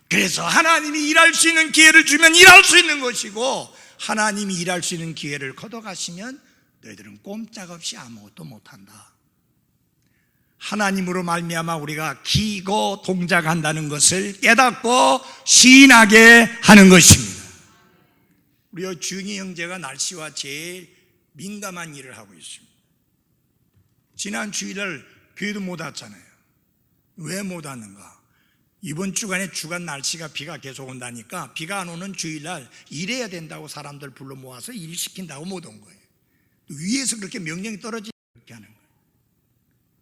S1: 그래서 하나님이 일할 수 있는 기회를 주면 일할 수 있는 것이고, 하나님이 일할 수 있는 기회를 걷어가시면 너희들은 꼼짝없이 아무것도 못한다. 하나님으로 말미암아 우리가 기고 동작한다는 것을 깨닫고 시인하게 하는 것입니다. 우리 주영이 형제가 날씨와 제일 민감한 일을 하고 있습니다. 지난 주일날 교회도 못 왔잖아요. 왜 못 왔는가? 이번 주간에 주간 날씨가 비가 계속 온다니까 비가 안 오는 주일날 일해야 된다고 사람들 불러 모아서 일 시킨다고 못 온 거예요. 위에서 그렇게 명령이 떨어지게 하는 거예요.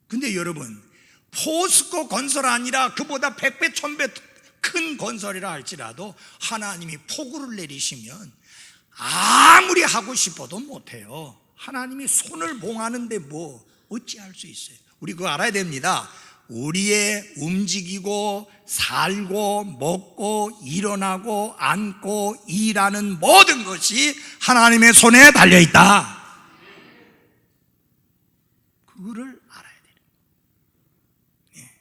S1: 근데 여러분, 포스코 건설 아니라 그보다 100배 1000배 큰 건설이라 할지라도 하나님이 폭우를 내리시면 아무리 하고 싶어도 못해요. 하나님이 손을 봉하는데 뭐 어찌할 수 있어요? 우리 그거 알아야 됩니다. 우리의 움직이고 살고 먹고 일어나고 앉고 일하는 모든 것이 하나님의 손에 달려있다. 그거를 알아야 돼요. 네.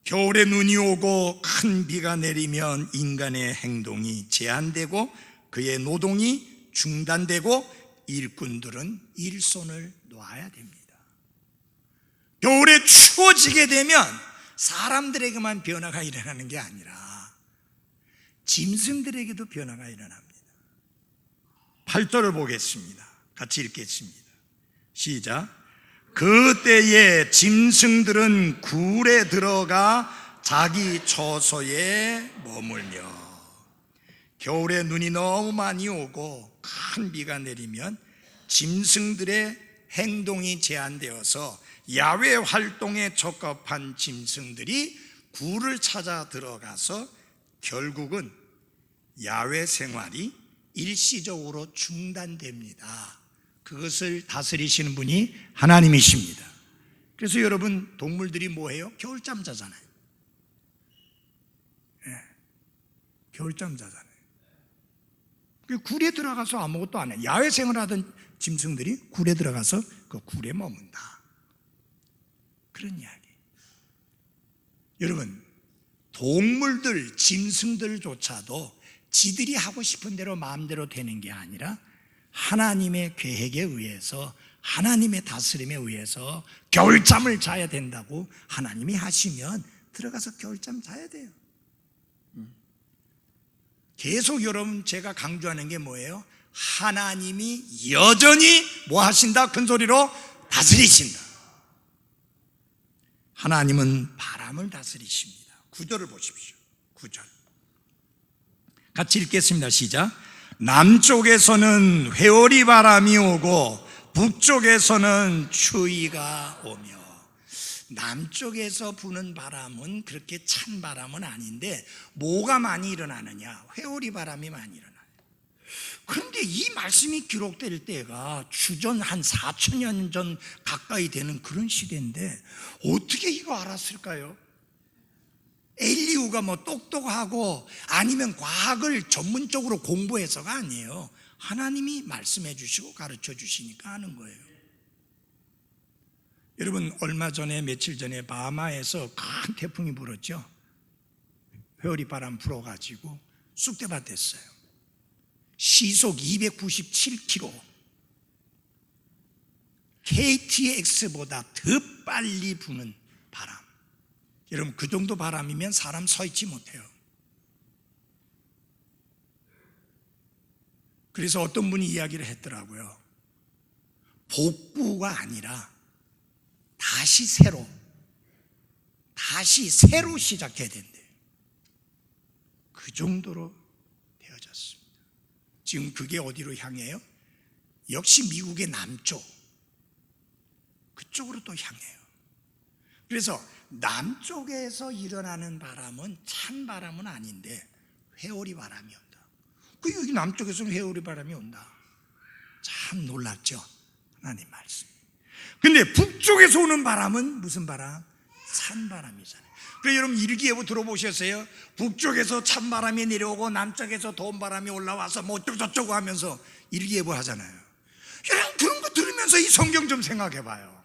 S1: 겨울에 눈이 오고 큰 비가 내리면 인간의 행동이 제한되고 그의 노동이 중단되고 일꾼들은 일손을 놓아야 됩니다. 겨울에 추워지게 되면 사람들에게만 변화가 일어나는 게 아니라 짐승들에게도 변화가 일어납니다. 8절을 보겠습니다. 같이 읽겠습니다. 시작. 그때에 짐승들은 굴에 들어가 자기 처소에 머물며, 겨울에 눈이 너무 많이 오고 큰 비가 내리면 짐승들의 행동이 제한되어서 야외 활동에 적합한 짐승들이 굴을 찾아 들어가서 결국은 야외 생활이 일시적으로 중단됩니다. 그것을 다스리시는 분이 하나님이십니다. 그래서 여러분 동물들이 뭐해요? 겨울잠 자잖아요. 네. 겨울잠 자잖아요. 굴에 들어가서 아무것도 안 해. 야외 생활하던 짐승들이 굴에 들어가서 그 굴에 머문다. 그런 이야기. 여러분, 동물들, 짐승들조차도 지들이 하고 싶은 대로 마음대로 되는 게 아니라 하나님의 계획에 의해서, 하나님의 다스림에 의해서 겨울잠을 자야 된다고 하나님이 하시면 들어가서 겨울잠 자야 돼요. 계속 여러분 제가 강조하는 게 뭐예요? 하나님이 여전히 뭐 하신다? 큰 소리로 다스리신다. 하나님은 바람을 다스리십니다. 9절을 보십시오. 9절 같이 읽겠습니다. 시작. 남쪽에서는 회오리 바람이 오고 북쪽에서는 추위가 오며. 남쪽에서 부는 바람은 그렇게 찬 바람은 아닌데 뭐가 많이 일어나느냐? 회오리 바람이 많이 일어나요. 그런데 이 말씀이 기록될 때가 주전 한 4,000년 전 가까이 되는 그런 시대인데 어떻게 이거 알았을까요? 엘리후가 뭐 똑똑하고 아니면 과학을 전문적으로 공부해서가 아니에요. 하나님이 말씀해 주시고 가르쳐 주시니까 하는 거예요. 여러분, 얼마 전에, 며칠 전에 바하마에서 큰 태풍이 불었죠. 회오리 바람 불어가지고 쑥대밭 됐어요. 시속 297km, KTX보다 더 빨리 부는 바람. 여러분, 그 정도 바람이면 사람 서 있지 못해요. 그래서 어떤 분이 이야기를 했더라고요. 복구가 아니라 다시 새로 시작해야 된대요. 그 정도로 되어졌습니다. 지금 그게 어디로 향해요? 역시 미국의 남쪽, 그쪽으로 또 향해요. 그래서 남쪽에서 일어나는 바람은 찬 바람은 아닌데 회오리 바람이 온다. 그 여기 남쪽에서는 회오리 바람이 온다. 참 놀랍죠? 하나님 말씀. 근데 북쪽에서 오는 바람은 무슨 바람? 찬바람이잖아요. 그래서 여러분 일기예보 들어보셨어요? 북쪽에서 찬바람이 내려오고 남쪽에서 더운 바람이 올라와서 뭐 어쩌고저쩌고 하면서 일기예보 하잖아요. 여러분 그런 거 들으면서 이 성경 좀 생각해 봐요.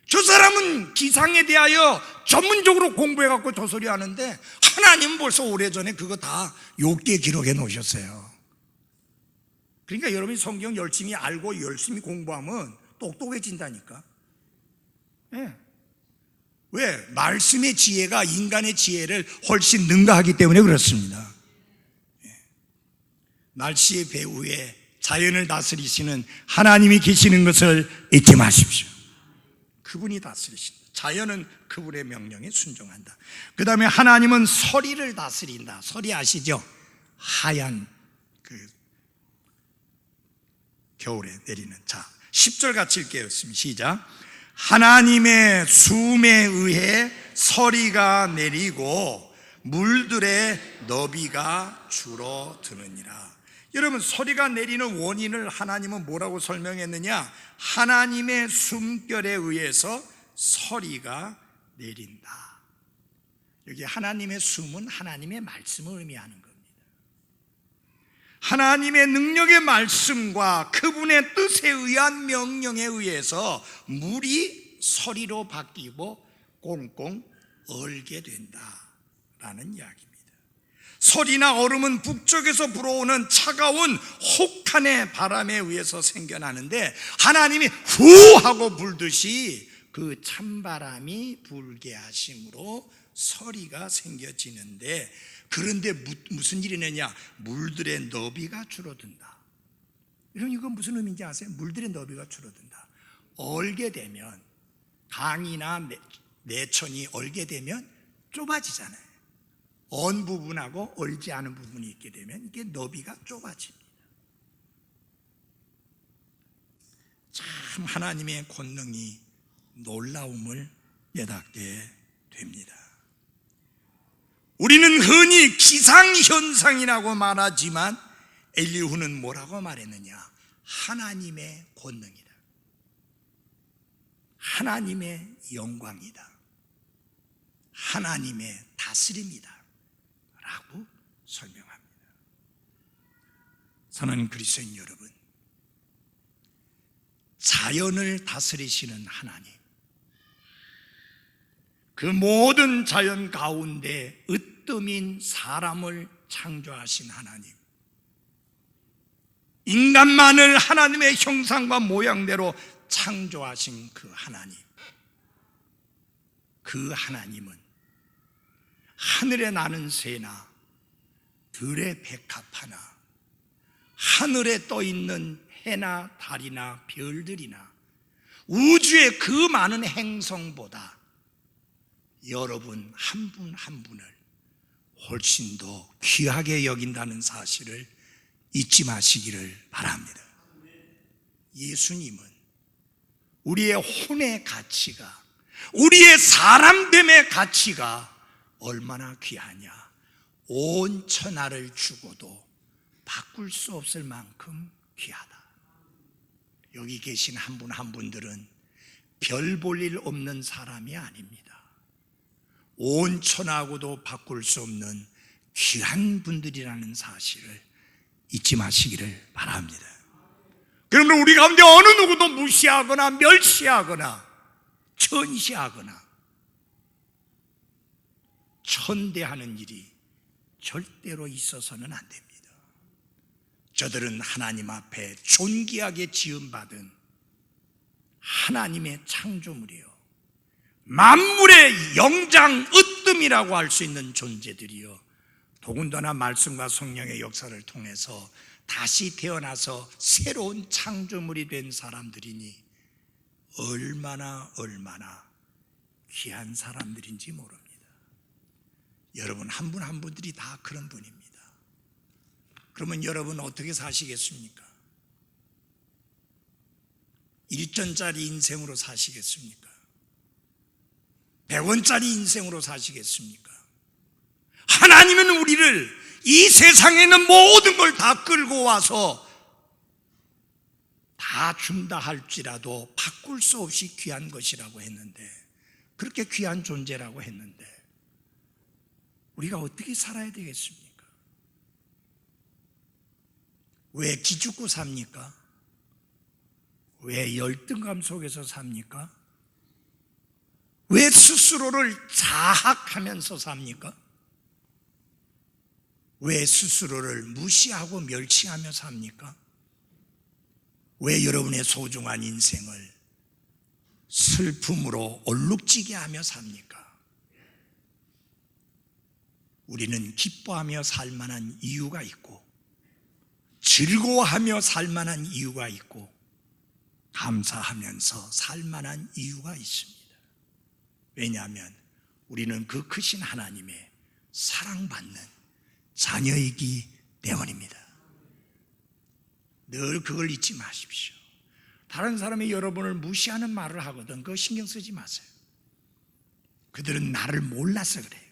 S1: 저 사람은 기상에 대하여 전문적으로 공부해갖고 저 소리 하는데 하나님은 벌써 오래전에 그거 다 욥기에 기록해 놓으셨어요. 그러니까 여러분이 성경 열심히 알고 열심히 공부하면 똑똑해진다니까. 네. 왜? 말씀의 지혜가 인간의 지혜를 훨씬 능가하기 때문에 그렇습니다. 네. 날씨의 배후에 자연을 다스리시는 하나님이 계시는 것을 잊지 마십시오. 그분이 다스리신다. 자연은 그분의 명령에 순종한다. 그 다음에 하나님은 서리를 다스린다. 서리 아시죠? 하얀 겨울에 내리는. 자, 10절 같이 읽겠습니다. 시작. 하나님의 숨에 의해 서리가 내리고 물들의 너비가 줄어드느니라. 여러분, 서리가 내리는 원인을 하나님은 뭐라고 설명했느냐? 하나님의 숨결에 의해서 서리가 내린다. 여기 하나님의 숨은 하나님의 말씀을 의미하는 겁니다. 하나님의 능력의 말씀과 그분의 뜻에 의한 명령에 의해서 물이 서리로 바뀌고 꽁꽁 얼게 된다라는 이야기입니다. 서리나 얼음은 북쪽에서 불어오는 차가운 혹한의 바람에 의해서 생겨나는데 하나님이 후 하고 불듯이 그 찬바람이 불게 하심으로 서리가 생겨지는데, 그런데 무슨 일이 되냐? 물들의 너비가 줄어든다. 여러분 이건 무슨 의미인지 아세요? 물들의 너비가 줄어든다. 얼게 되면, 강이나 내천이 얼게 되면 좁아지잖아요. 언 부분하고 얼지 않은 부분이 있게 되면 이게 너비가 좁아집니다. 참 하나님의 권능이 놀라움을 깨닫게 됩니다. 우리는 흔히 기상현상이라고 말하지만 엘리후는 뭐라고 말했느냐? 하나님의 권능이다. 하나님의 영광이다. 하나님의 다스림이다 라고 설명합니다. 사랑하는 그리스도인 여러분, 자연을 다스리시는 하나님, 그 모든 자연 가운데 으뜸인 사람을 창조하신 하나님, 인간만을 하나님의 형상과 모양대로 창조하신 그 하나님, 그 하나님은 하늘에 나는 새나 들의 백합하나 하늘에 떠있는 해나 달이나 별들이나 우주의 그 많은 행성보다 여러분 한 분 한 분을 훨씬 더 귀하게 여긴다는 사실을 잊지 마시기를 바랍니다. 예수님은 우리의 혼의 가치가, 우리의 사람됨의 가치가 얼마나 귀하냐, 온 천하를 주고도 바꿀 수 없을 만큼 귀하다. 여기 계신 한 분 한 분들은 별 볼 일 없는 사람이 아닙니다. 온 천하하고도 바꿀 수 없는 귀한 분들이라는 사실을 잊지 마시기를 바랍니다. 그러면 우리 가운데 어느 누구도 무시하거나 멸시하거나 천시하거나 천대하는 일이 절대로 있어서는 안 됩니다. 저들은 하나님 앞에 존귀하게 지음받은 하나님의 창조물이요, 만물의 영장 으뜸이라고 할 수 있는 존재들이요, 더군다나 말씀과 성령의 역사를 통해서 다시 태어나서 새로운 창조물이 된 사람들이니 얼마나 귀한 사람들인지 모릅니다. 여러분 한 분 한 분들이 다 그런 분입니다. 그러면 여러분 어떻게 사시겠습니까? 1전짜리 인생으로 사시겠습니까? 100원짜리 인생으로 사시겠습니까? 하나님은 우리를 이 세상에 있는 모든 걸 다 끌고 와서 다 준다 할지라도 바꿀 수 없이 귀한 것이라고 했는데, 그렇게 귀한 존재라고 했는데 우리가 어떻게 살아야 되겠습니까? 왜 기죽고 삽니까? 왜 열등감 속에서 삽니까? 왜 스스로를 자학하면서 삽니까? 왜 스스로를 무시하고 멸치하며 삽니까? 왜 여러분의 소중한 인생을 슬픔으로 얼룩지게 하며 삽니까? 우리는 기뻐하며 살 만한 이유가 있고, 즐거워하며 살 만한 이유가 있고, 감사하면서 살 만한 이유가 있습니다. 왜냐하면 우리는 그 크신 하나님의 사랑받는 자녀이기 때문입니다. 늘 그걸 잊지 마십시오. 다른 사람이 여러분을 무시하는 말을 하거든 그거 신경 쓰지 마세요. 그들은 나를 몰라서 그래요.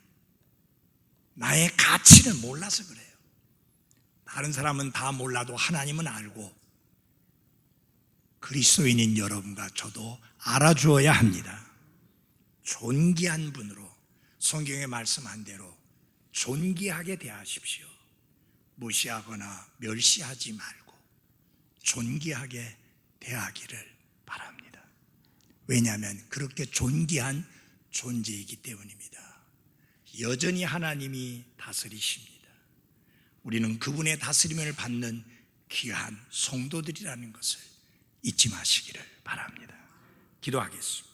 S1: 나의 가치를 몰라서 그래요. 다른 사람은 다 몰라도 하나님은 알고 그리스도인인 여러분과 저도 알아주어야 합니다. 존귀한 분으로 성경에 말씀한 대로 존귀하게 대하십시오. 무시하거나 멸시하지 말고 존귀하게 대하기를 바랍니다. 왜냐하면 그렇게 존귀한 존재이기 때문입니다. 여전히 하나님이 다스리십니다. 우리는 그분의 다스림을 받는 귀한 성도들이라는 것을 잊지 마시기를 바랍니다. 기도하겠습니다.